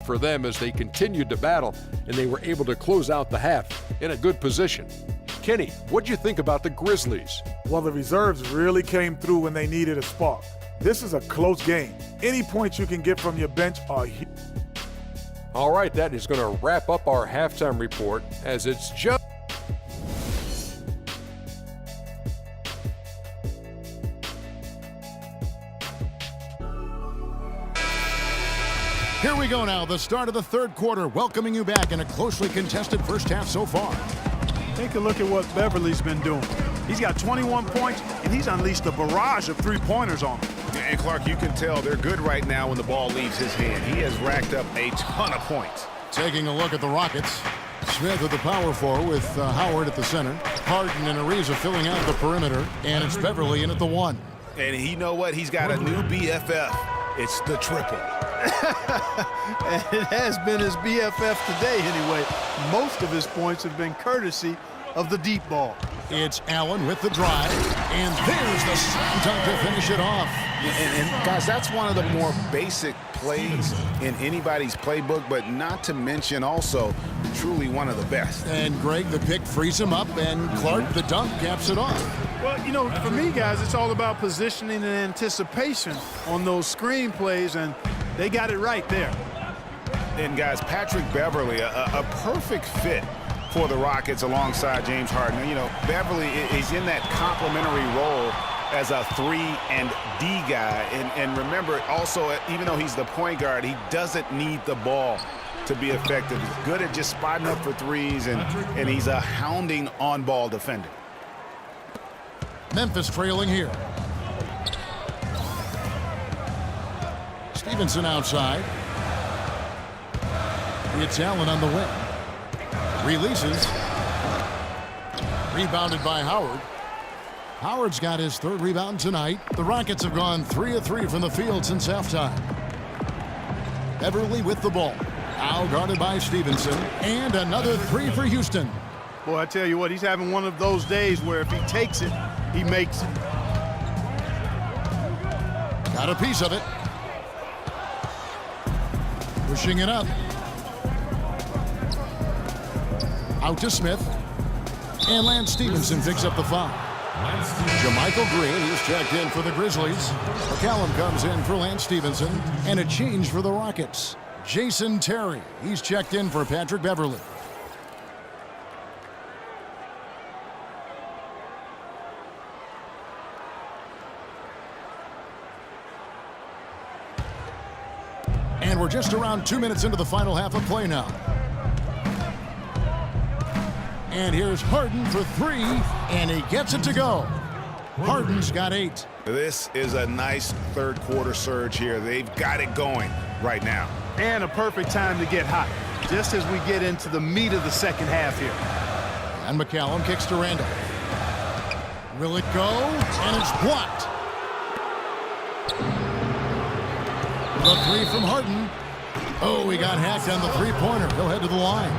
for them as they continued to battle, and they were able to close out the half in a good position. Kenny, what'd you think about the Grizzlies? Well, the reserves really came through when they needed a spark. This is a close game. Any points you can get from your bench are huge. All right, that is going to wrap up our halftime report as it's just... Here we go now, the start of the third quarter, welcoming you back in a closely contested first half so far. Take a look at what Beverly's been doing. He's got 21 points, and he's unleashed a barrage of three-pointers on them. And Clark, you can tell they're good right now when the ball leaves his hand. He has racked up a ton of points. Taking a look at the Rockets. Smith at the power forward with Howard at the center. Harden and Ariza filling out the perimeter. And it's Beverly in at the one. And you know what? He's got a new BFF. It's the triple. And it has been his BFF today anyway. Most of his points have been courtesy of the deep ball. It's Allen with the drive. And there's the slam dunk to finish it off. And guys, that's one of the more basic plays in anybody's playbook, but not to mention also truly one of the best. And Greg, the pick frees him up, and Clark, the dunk, caps it off. Well, you know, for me, guys, it's all about positioning and anticipation on those screen plays, and they got it right there. And guys, Patrick Beverly, a perfect fit for the Rockets alongside James Harden. You know, Beverly is in that complementary role as a 3 and D guy. And remember, also, even though he's the point guard, he doesn't need the ball to be effective. He's good at just spotting up for threes, and he's a hounding on-ball defender. Memphis trailing here. Stevenson outside. It's Allen on the wing. Releases. Rebounded by Howard. Howard's got his third rebound tonight. The Rockets have gone 3 of 3 from the field since halftime. Beverly with the ball. Now guarded by Stevenson. And another 3 for Houston. Boy, I tell you what, he's having one of those days where if he takes it, he makes it. Got a piece of it. Pushing it up. Out to Smith. And Lance Stevenson picks up the foul. JaMychal Green, he's checked in for the Grizzlies. McCallum comes in for Lance Stevenson. And a change for the Rockets. Jason Terry, he's checked in for Patrick Beverly. And we're just around 2 minutes into the final half of play now. And here's Harden for 3, and he gets it to go. Harden's got 8. This is a nice third quarter surge here. They've got it going right now. And a perfect time to get hot, just as we get into the meat of the second half here. And McCallum kicks to Randall. Will it go? And it's blocked. The 3 from Harden. Oh, he got hacked on the three-pointer. He'll head to the line.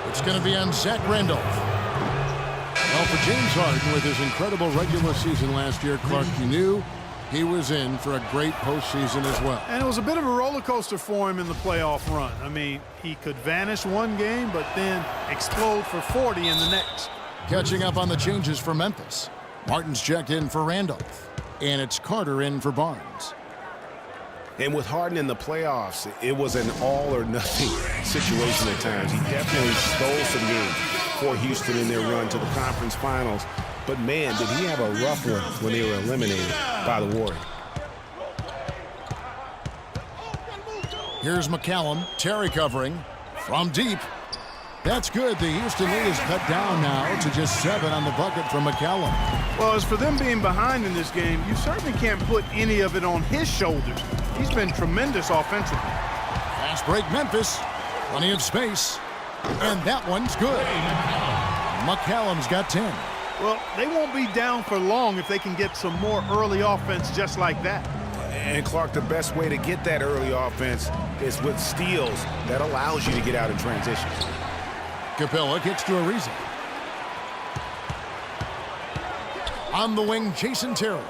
It's going to be on Zach Randolph. Well, for James Harden, with his incredible regular season last year, Clark, you knew he was in for a great postseason as well. And it was a bit of a roller coaster for him in the playoff run. I mean, he could vanish one game, but then explode for 40 in the next. Catching up on the changes for Memphis. Martin's checked in for Randolph. And it's Carter in for Barnes. And with Harden in the playoffs, it was an all-or-nothing situation at times. He definitely stole some games for Houston in their run to the conference finals. But, man, did he have a rough one when they were eliminated by the Warriors. Here's McCallum. Terry covering from deep. That's good. The Houston lead is cut down now to just 7 on the bucket from McCallum. Well, as for them being behind in this game, you certainly can't put any of it on his shoulders. He's been tremendous offensively. Fast break Memphis. Plenty of space. And that one's good. McCallum's got 10. Well, they won't be down for long if they can get some more early offense just like that. And, Clark, the best way to get that early offense is with steals that allows you to get out in transition. Capella kicks to Ariza. On the wing, Jason Terry.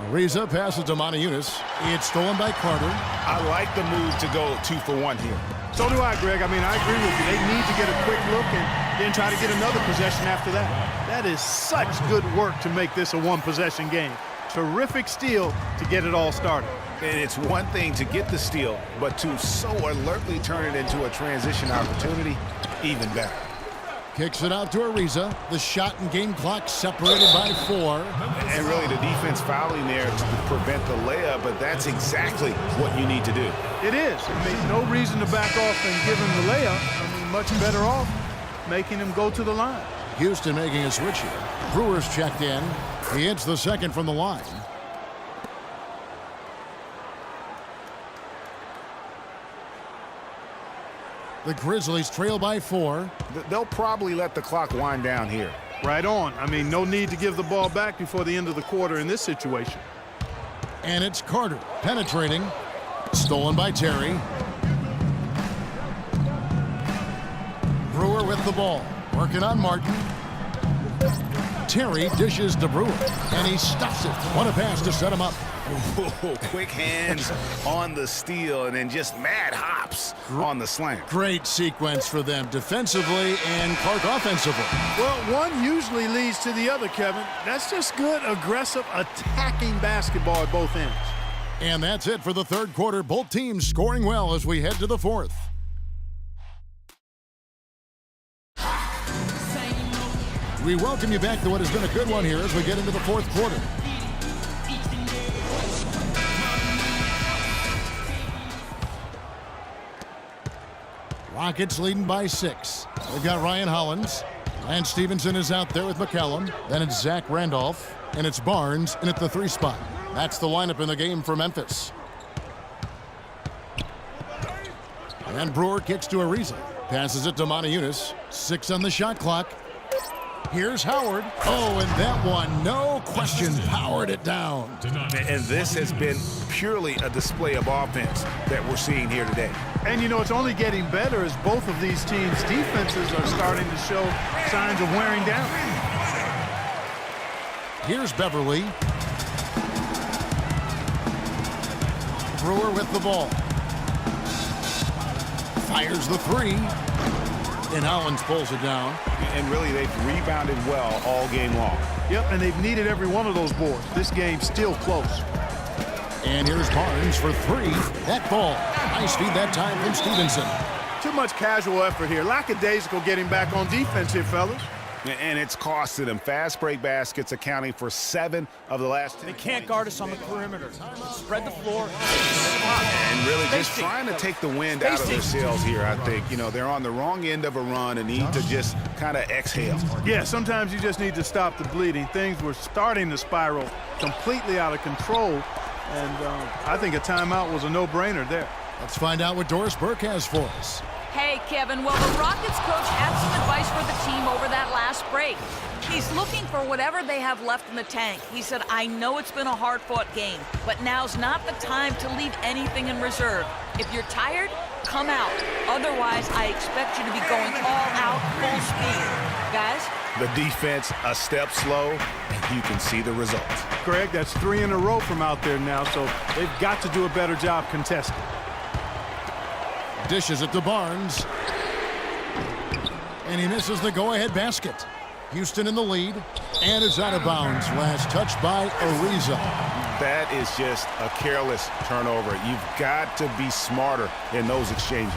Ariza passes to Moniunas. It's stolen by Carter. I like the move to go 2 for 1 here. So do I, Greg. I mean, I agree with you. They need to get a quick look and then try to get another possession after that. That is such good work to make this a one-possession game. Terrific steal to get it all started. And it's one thing to get the steal, but to so alertly turn it into a transition opportunity, even better. Kicks it out to Ariza. The shot and game clock separated by 4. And really the defense fouling there to prevent the layup, but that's exactly what you need to do. It is. I mean, no reason to back off and give him the layup. I mean, much better off making him go to the line. Houston making a switch here. Brewers checked in. He hits the second from the line. The Grizzlies trail by 4. They'll probably let the clock wind down here. Right on. I mean, no need to give the ball back before the end of the quarter in this situation. And it's Carter penetrating. Stolen by Terry. Brewer with the ball. Working on Martin. Terry dishes to Brewer. And he stuffs it. What a pass to set him up. Whoa, quick hands on the steal and then just mad hops on the slant. Great sequence for them defensively and Clark offensively. Well, one usually leads to the other, Kevin. That's just good, aggressive, attacking basketball at both ends. And that's it for the third quarter. Both teams scoring well as we head to the fourth. We welcome you back to what has been a good one here as we get into the fourth quarter. Rockets leading by 6. They've got Ryan Hollins. Lance Stevenson is out there with McCallum. Then it's Zach Randolph. And it's Barnes in at the 3 spot. That's the lineup in the game for Memphis. And Brewer kicks to Ariza. Passes it to Moniunas. 6 on the shot clock. Here's Howard. Oh, and that one, no question, powered it down. And this has been purely a display of offense that we're seeing here today. And, you know, it's only getting better as both of these teams' defenses are starting to show signs of wearing down. Here's Beverly. Brewer with the ball. Fires the 3. And Hollins pulls it down. And really, they've rebounded well all game long. Yep, and they've needed every one of those boards. This game's still close. And here's Barnes for 3. That ball. Nice feed that time from Stevenson. Too much casual effort here. Lackadaisical getting back on defense here, fellas. And it's costed them. Fast break baskets accounting for 7 of the last 10. They can't guard us on the perimeter. Spread the floor. And really just trying to take the wind out of their sails here, I think. You know, they're on the wrong end of a run and need to just kind of exhale. Yeah, sometimes you just need to stop the bleeding. Things were starting to spiral completely out of control. And I think a timeout was a no-brainer there. Let's find out what Doris Burke has for us. Hey, Kevin. Well, the Rockets coach had some advice for the team over that last break. He's looking for whatever they have left in the tank. He said, I know it's been a hard-fought game, but now's not the time to leave anything in reserve. If you're tired, come out. Otherwise, I expect you to be going all out, full speed. Guys? The defense a step slow, and you can see the results. Greg, that's 3 in a row from out there now, so they've got to do a better job contesting. Dishes it to Barnes. And he misses the go-ahead basket. Houston in the lead. And it's out of bounds. Last touch by Ariza. That is just a careless turnover. You've got to be smarter in those exchanges.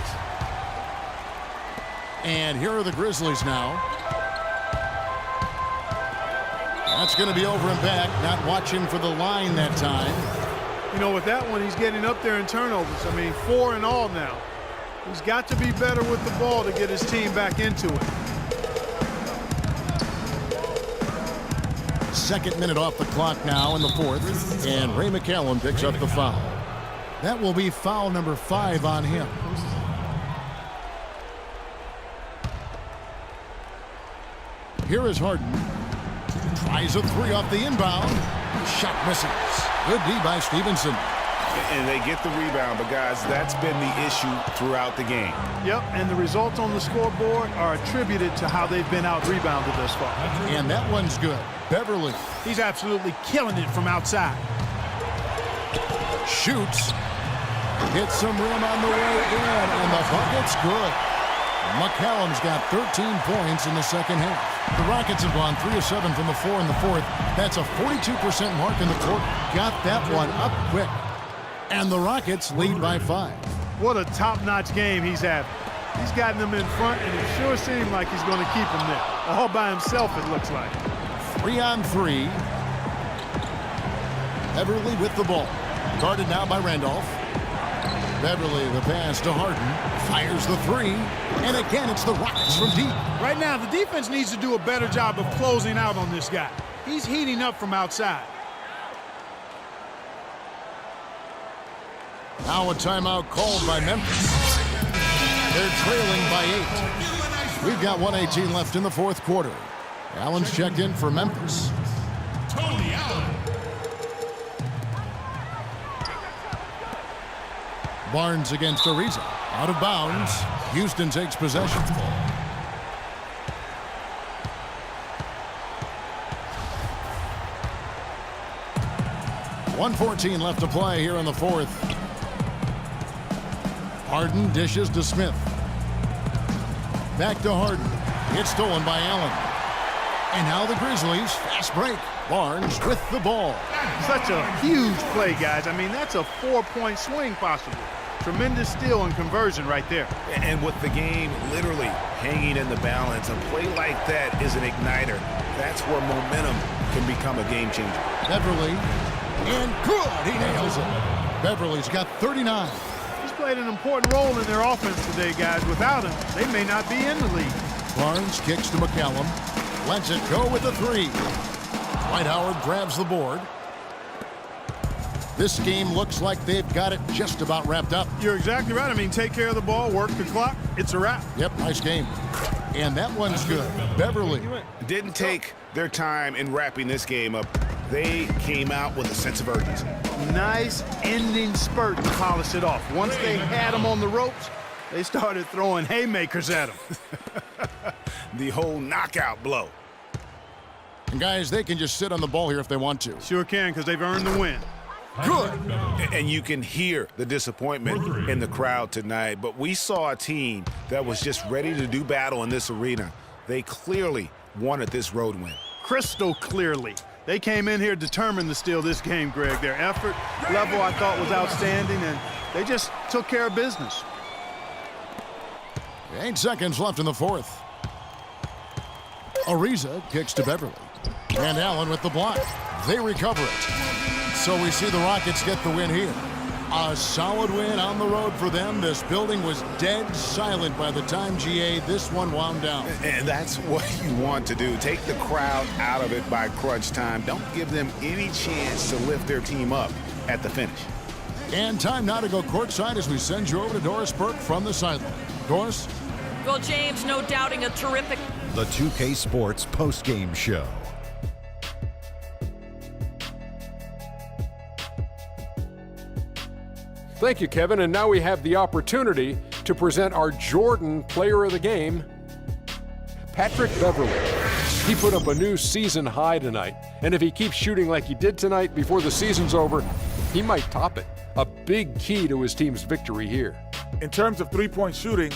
And here are the Grizzlies now. That's going to be over and back. Not watching for the line that time. You know, with that one, he's getting up there in turnovers. I mean, 4 in all now. He's got to be better with the ball to get his team back into it. Second minute off the clock now in the fourth. And Ray McCallum picks up the foul. That will be foul number 5 on him. Here is Harden. Tries a 3 off the inbound. Shot misses. Good D by Stevenson. And they get the rebound, but guys, that's been the issue throughout the game. Yep, and the results on the scoreboard are attributed to how they've been out-rebounded thus far. And that one's good. Beverly. He's absolutely killing it from outside. Shoots. Hits some rim on the way in, and the bucket's good. McCallum's got 13 points in the second half. The Rockets have gone 3 of 7 from the floor in the fourth. That's a 42% mark in the quarter. Got that one up quick. And the Rockets lead by 5. What a top-notch game he's having. He's gotten them in front, and it sure seemed like he's going to keep them there. All by himself, it looks like. 3-on-3. Beverly with the ball. Guarded now by Randolph. Beverly, the pass to Harden. Fires the three. And again, it's the Rockets from deep. Right now, the defense needs to do a better job of closing out on this guy. He's heating up from outside. Now a timeout called by Memphis. They're trailing by 8. We've got 1:18 left in the fourth quarter. Allen's checked in for Memphis. Tony Allen. Barnes against Ariza. Out of bounds. Houston takes possession. .114 left to play here in the fourth. Harden dishes to Smith. Back to Harden. It's stolen by Allen. And now the Grizzlies. Fast break. Barnes with the ball. Such a huge play, guys. I mean, that's a 4-point swing possible. Tremendous steal and conversion right there. And with the game literally hanging in the balance, a play like that is an igniter. That's where momentum can become a game changer. Beverly. And good. He nails it. Beverly's got 39. He's played an important role in their offense today, guys. Without him, they may not be in the league. Barnes kicks to McCallum. Lets it go with the three. Dwight Howard grabs the board. This game looks like they've got it just about wrapped up. You're exactly right. I mean, take care of the ball, work the clock. It's a wrap. Yep, nice game. And that one's good. Beverly. Didn't take their time in wrapping this game up. They came out with a sense of urgency. Nice ending spurt to polish it off. Once they had him on the ropes, they started throwing haymakers at him. The whole knockout blow. And guys, they can just sit on the ball here if they want to. Sure can, because they've earned the win. Good. And you can hear the disappointment in the crowd tonight. But we saw a team that was just ready to do battle in this arena. They clearly wanted this road win. Crystal clearly. They came in here determined to steal this game, Greg. Their effort level, I thought, was outstanding, and they just took care of business. 8 seconds left in the fourth. Ariza kicks to Beverly. And Allen with the block. They recover it. So we see the Rockets get the win here. A solid win on the road for them. This building was dead silent by the time GA this one wound down. And that's what you want to do. Take the crowd out of it by crunch time. Don't give them any chance to lift their team up at the finish. And time now to go courtside as we send you over to Doris Burke from the sideline. Doris? Well, James, no doubting a terrific... The 2K Sports postgame show. Thank you, Kevin. And now we have the opportunity to present our Jordan Player of the Game, Patrick Beverly. He put up a new season high tonight. And if he keeps shooting like he did tonight before the season's over, he might top it. A big key to his team's victory here. In terms of three-point shooting,